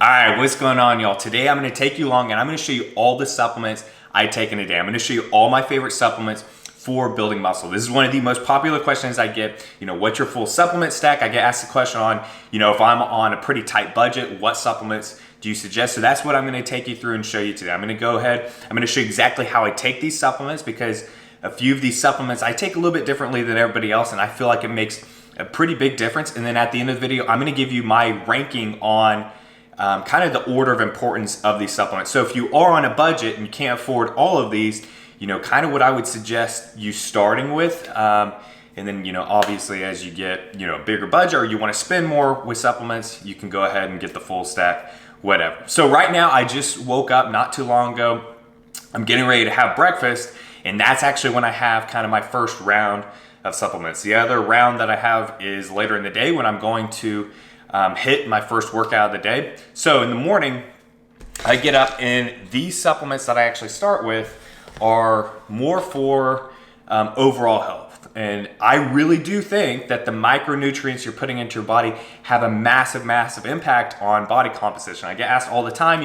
All right, what's going on, y'all? Today I'm going to take you along and I'm going to show you all the supplements I take in a day. I'm going to show you all my favorite supplements for building muscle. This is one of the most popular questions I get. What's your full supplement stack? I get asked the question on, if I'm on a pretty tight budget, what supplements do you suggest? So that's what I'm going to take you through and show you today. I'm going to go ahead, I'm going to show you exactly how I take these supplements, because a few of these supplements I take a little bit differently than everybody else, and I feel like it makes a pretty big difference. And then at the end of the video, I'm going to give you my ranking on kind of the order of importance of these supplements. So if you are on a budget and you can't afford all of these, kind of what I would suggest you starting with. And then, obviously as you get, a bigger budget or you want to spend more with supplements, you can go ahead and get the full stack, whatever. So right now I just woke up not too long ago. I'm getting ready to have breakfast, and that's actually when I have kind of my first round of supplements. The other round that I have is later in the day when I'm going to hit my first workout of the day. So in the morning, I get up and these supplements that I actually start with are more for overall health. And I really do think that the micronutrients you're putting into your body have a massive, massive impact on body composition. I get asked all the time,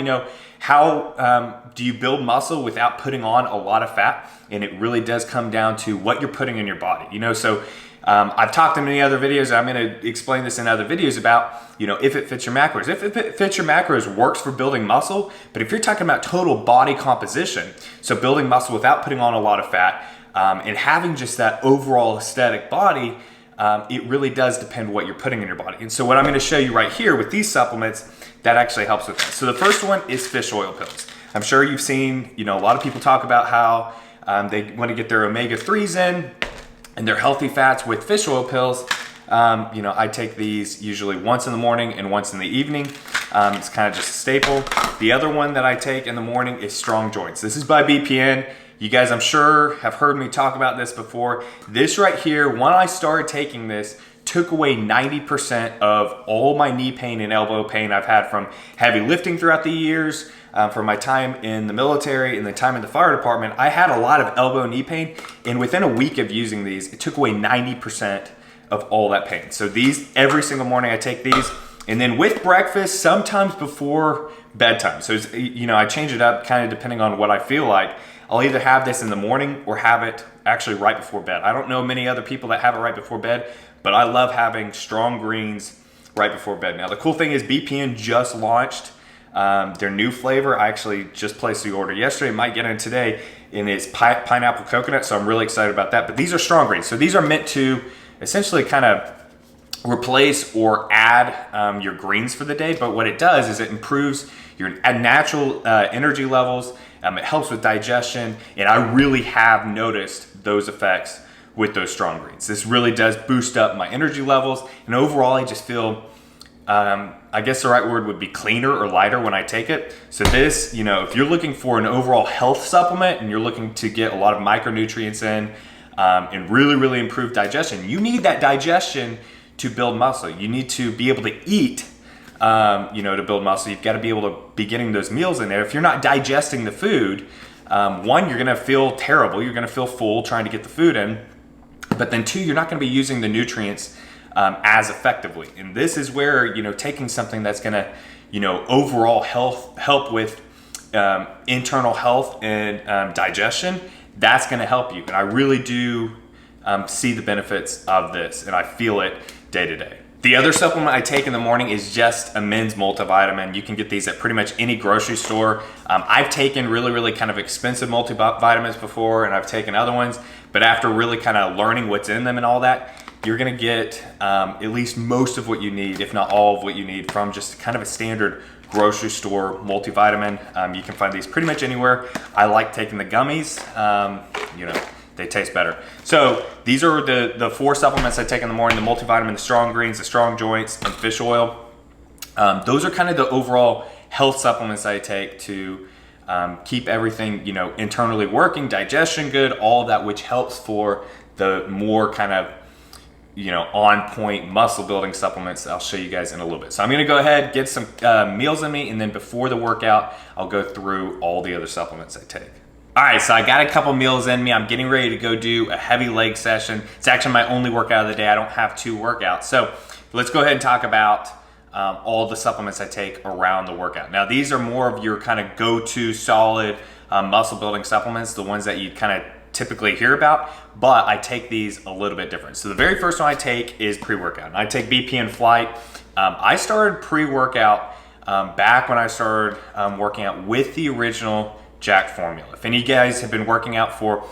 how do you build muscle without putting on a lot of fat? And it really does come down to what you're putting in your body. So I've talked in many other videos, I'm going to explain this in other videos about, if it fits your macros. If it fits your macros, works for building muscle. But if you're talking about total body composition, so building muscle without putting on a lot of fat, and having just that overall aesthetic body, it really does depend what you're putting in your body. And so what I'm going to show you right here with these supplements, that actually helps with that. So the first one is fish oil pills. I'm sure you've seen, a lot of people talk about how they want to get their omega-3s in and their healthy fats with fish oil pills. I take these usually once in the morning and once in the evening. It's kind of just a staple. The other one that I take in the morning is Strong Joints. This is by BPN. You guys, I'm sure, have heard me talk about this before. This right here, when I started taking this, took away 90% of all my knee pain and elbow pain I've had from heavy lifting throughout the years, from my time in the military and the time in the fire department. I had a lot of elbow knee pain, and within a week of using these, it took away 90% of all that pain. So these, every single morning I take these, and then with breakfast, sometimes before bedtime. So it's, I change it up kind of depending on what I feel like. I'll either have this in the morning or have it actually right before bed. I don't know many other people that have it right before bed, but I love having Strong Greens right before bed. Now, the cool thing is BPN just launched their new flavor. I actually just placed the order yesterday, might get in today, and it's pineapple coconut, so I'm really excited about that. But these are Strong Greens. So these are meant to essentially kind of replace or add your greens for the day. But what it does is it improves your natural energy levels. It helps with digestion, and I really have noticed those effects with those Strong Greens. This really does boost up my energy levels, and overall I just feel, I guess the right word would be cleaner or lighter when I take it. So this, if you're looking for an overall health supplement and you're looking to get a lot of micronutrients in and really, really improve digestion, you need that digestion to build muscle. You need to be able to eat to build muscle. You've got to be able to be getting those meals in there. If you're not digesting the food, one, you're going to feel terrible. You're going to feel full trying to get the food in. But then two, you're not going to be using the nutrients as effectively. And this is where, taking something that's going to, overall help with internal health and digestion, that's going to help you. And I really do see the benefits of this, and I feel it day to day. The other supplement I take in the morning is just a men's multivitamin. You can get these at pretty much any grocery store. I've taken really, really kind of expensive multivitamins before, and I've taken other ones, but after really kind of learning what's in them and all that, you're gonna get at least most of what you need, if not all of what you need, from just kind of a standard grocery store multivitamin. You can find these pretty much anywhere. I like taking the gummies. They taste better. So these are the four supplements I take in the morning: the multivitamin, the Strong Greens, the Strong Joints, and fish oil. Those are kind of the overall health supplements I take to keep everything, internally working, digestion good, all of that, which helps for the more kind of, on point muscle building supplements I'll show you guys in a little bit. So I'm gonna go ahead, get some meals in me, and then before the workout, I'll go through all the other supplements I take. All right, so I got a couple meals in me. I'm getting ready to go do a heavy leg session. It's actually my only workout of the day. I don't have two workouts. So let's go ahead and talk about all the supplements I take around the workout. Now, these are more of your kind of go-to solid muscle building supplements, the ones that you kind of typically hear about, but I take these a little bit different. So the very first one I take is pre-workout. And I take BPN Flight. I started pre-workout back when I started working out with the original Jacked formula. If any of you guys have been working out for,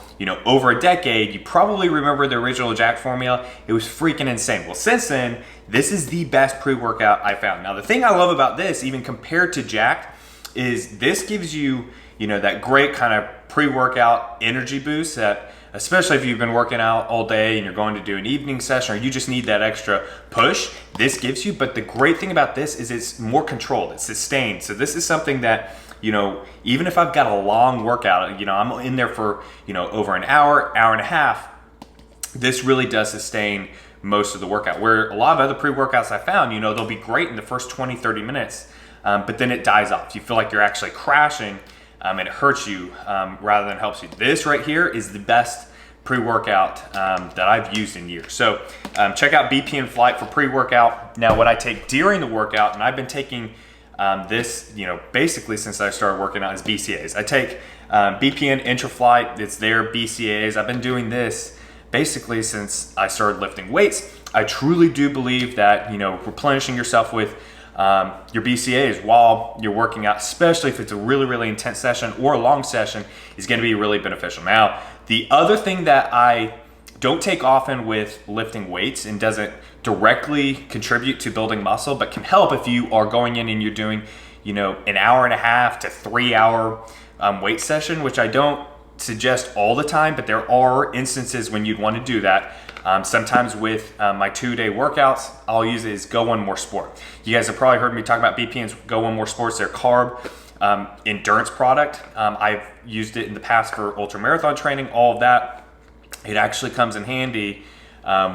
over a decade, you probably remember the original Jacked formula. It was freaking insane. Well, since then, this is the best pre-workout I found. Now, the thing I love about this, even compared to Jacked, is this gives you, that great kind of pre-workout energy boost that, especially if you've been working out all day and you're going to do an evening session or you just need that extra push, this gives you. But the great thing about this is it's more controlled, it's sustained. So this is something that, even if I've got a long workout, I'm in there for, over an hour, hour and a half, this really does sustain most of the workout. Where a lot of other pre-workouts I found, they'll be great in the first 20, 30 minutes, but then it dies off. You feel like you're actually crashing and it hurts you rather than helps you. This right here is the best pre-workout that I've used in years. So check out BPN Flight for pre-workout. Now, what I take during the workout, and I've been taking this, basically since I started working out, is BCAAs. I take BPN IntraFlight. It's their BCAAs. I've been doing this basically since I started lifting weights. I truly do believe that, replenishing yourself with your BCAAs while you're working out, especially if it's a really, really intense session or a long session, is going to be really beneficial. Now, the other thing that I don't take often with lifting weights and doesn't directly contribute to building muscle, but can help if you are going in and you're doing, an hour and a half to 3 hour weight session, which I don't suggest all the time, but there are instances when you'd want to do that. Sometimes with my 2-day workouts, I'll use it as Go One More Sport. You guys have probably heard me talk about BPN's Go One More Sports, their carb endurance product. I've used it in the past for ultra marathon training, all of that. It actually comes in handy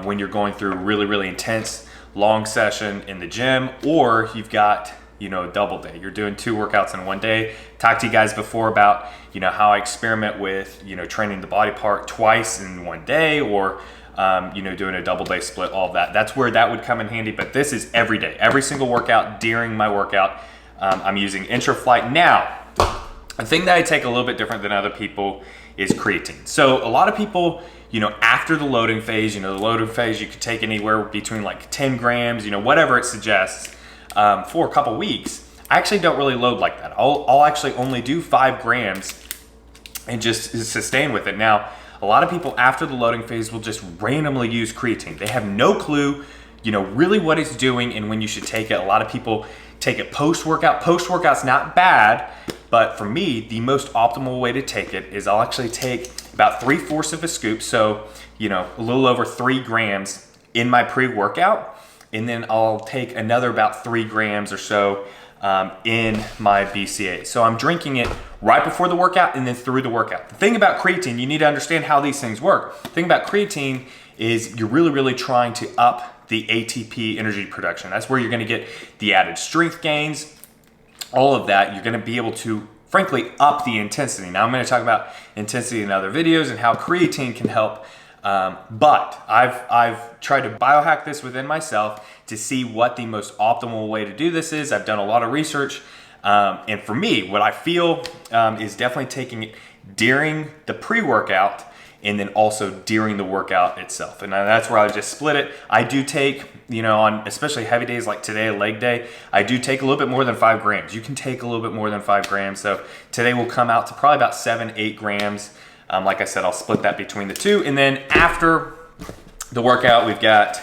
when you're going through a really, really intense long session in the gym, or you've got, a double day. You're doing 2 workouts in one day. Talked to you guys before about, how I experiment with, training the body part twice in one day, or doing a double day split, all of that. That's where that would come in handy, but this is every day. Every single workout during my workout, I'm using IntraFlight. Now, the thing that I take a little bit different than other people is creatine. So a lot of people, after the loading phase, the loading phase, you could take anywhere between like 10 grams, whatever it suggests, for a couple weeks. I actually don't really load like that. I'll actually only do 5 grams and just sustain with it. Now, a lot of people after the loading phase will just randomly use creatine. They have no clue, really what it's doing and when you should take it. A lot of people take it post-workout. Post-workout's not bad, but for me, the most optimal way to take it is I'll actually take about 3/4 of a scoop, so, a little over 3 grams in my pre-workout, and then I'll take another about 3 grams or so in my BCA. So I'm drinking it right before the workout and then through the workout. The thing about creatine, you need to understand how these things work. The thing about creatine is you're really, really trying to up the ATP energy production. That's where you're gonna get the added strength gains, all of that. You're gonna be able to, frankly, up the intensity. Now I'm gonna talk about intensity in other videos and how creatine can help. But I've tried to biohack this within myself to see what the most optimal way to do this is. I've done a lot of research. And for me, what I feel is definitely taking it during the pre-workout and then also during the workout itself. And that's where I just split it. I do take, on especially heavy days like today, leg day, I do take a little bit more than 5 grams. You can take a little bit more than 5 grams. So today will come out to probably about 7, 8 grams. Like I said, I'll split that between the two. And then after the workout, we've got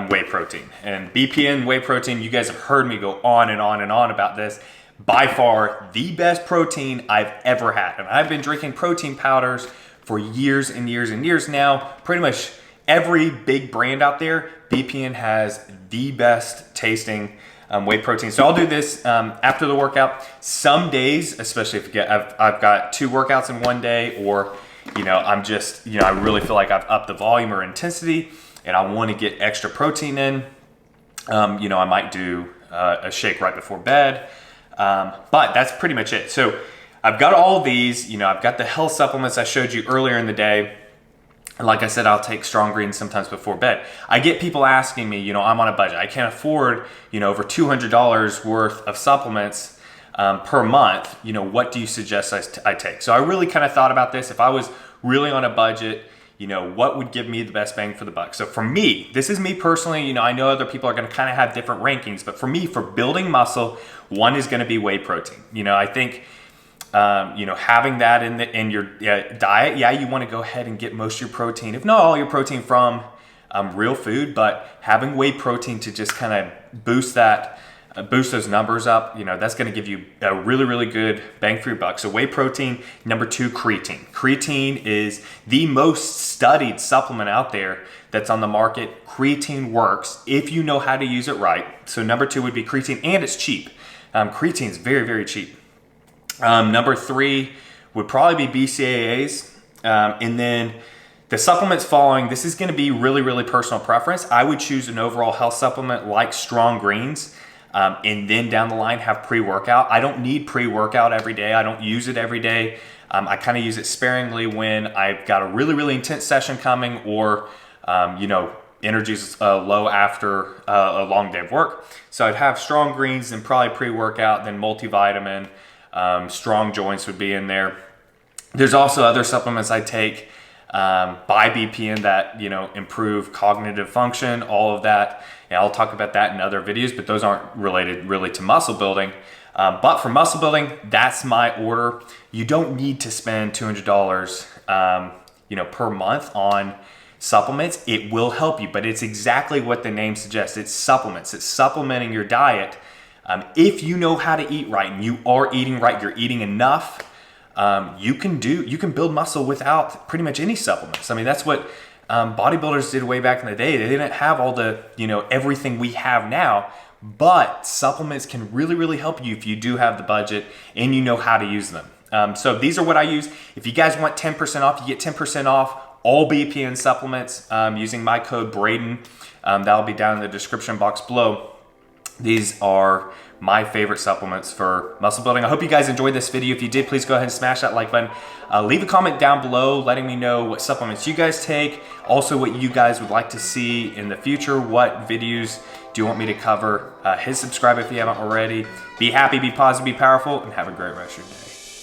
whey protein. And BPN whey protein, you guys have heard me go on and on and on about this. By far the best protein I've ever had. And I've been drinking protein powders for years and years and years now. Pretty much every big brand out there, BPN has the best tasting whey protein. So I'll do this after the workout. Some days, especially if I've got 2 workouts in one day, or I'm just I really feel like I've upped the volume or intensity, and I want to get extra protein in. I might do a shake right before bed, but that's pretty much it. So I've got all of these. I've got the health supplements I showed you earlier in the day. And like I said, I'll take Strong Greens sometimes before bed. I get people asking me, I'm on a budget. I can't afford, over $200 worth of supplements per month. What do you suggest I take? So I really kind of thought about this. If I was really on a budget, what would give me the best bang for the buck? So for me, this is me personally, I know other people are going to kind of have different rankings, but for me, for building muscle, one is going to be whey protein. I think having that in your diet, you want to go ahead and get most of your protein, if not all your protein, from real food, but having whey protein to just kind of boost those numbers up, that's going to give you a really, really good bang for your buck. So whey protein. Number 2, creatine. Creatine is the most studied supplement out there that's on the market. Creatine works if you know how to use it right. So number 2 would be creatine, and it's cheap. Creatine is very, very cheap. Number 3 would probably be BCAAs. And then the supplements following, this is going to be really, really personal preference. I would choose an overall health supplement like Strong Greens. And then down the line have pre-workout. I don't need pre-workout every day. I don't use it every day. I kind of use it sparingly when I've got a really, really intense session coming, or, energy's low after a long day of work. So I'd have Strong Greens and probably pre-workout, then multivitamin. Strong Joints would be in there. There's also other supplements I take by BPN that, improve cognitive function, all of that. And I'll talk about that in other videos, but those aren't related really to muscle building. But for muscle building, that's my order. You don't need to spend $200, per month on supplements. It will help you, but it's exactly what the name suggests. It's supplements. It's supplementing your diet. If you know how to eat right and you are eating right, you're eating enough, you can build muscle without pretty much any supplements. I mean, that's what bodybuilders did way back in the day. They didn't have all the, everything we have now, but supplements can really, really help you if you do have the budget and you know how to use them. So these are what I use. If you guys want 10% off, you get 10% off all BPN supplements using my code Braden. That'll be down in the description box below. These are my favorite supplements for muscle building. I hope you guys enjoyed this video. If you did, please go ahead and smash that like button. Leave a comment down below letting me know what supplements you guys take. Also, what you guys would like to see in the future. What videos do you want me to cover? Hit subscribe if you haven't already. Be happy, be positive, be powerful, and have a great rest of your day.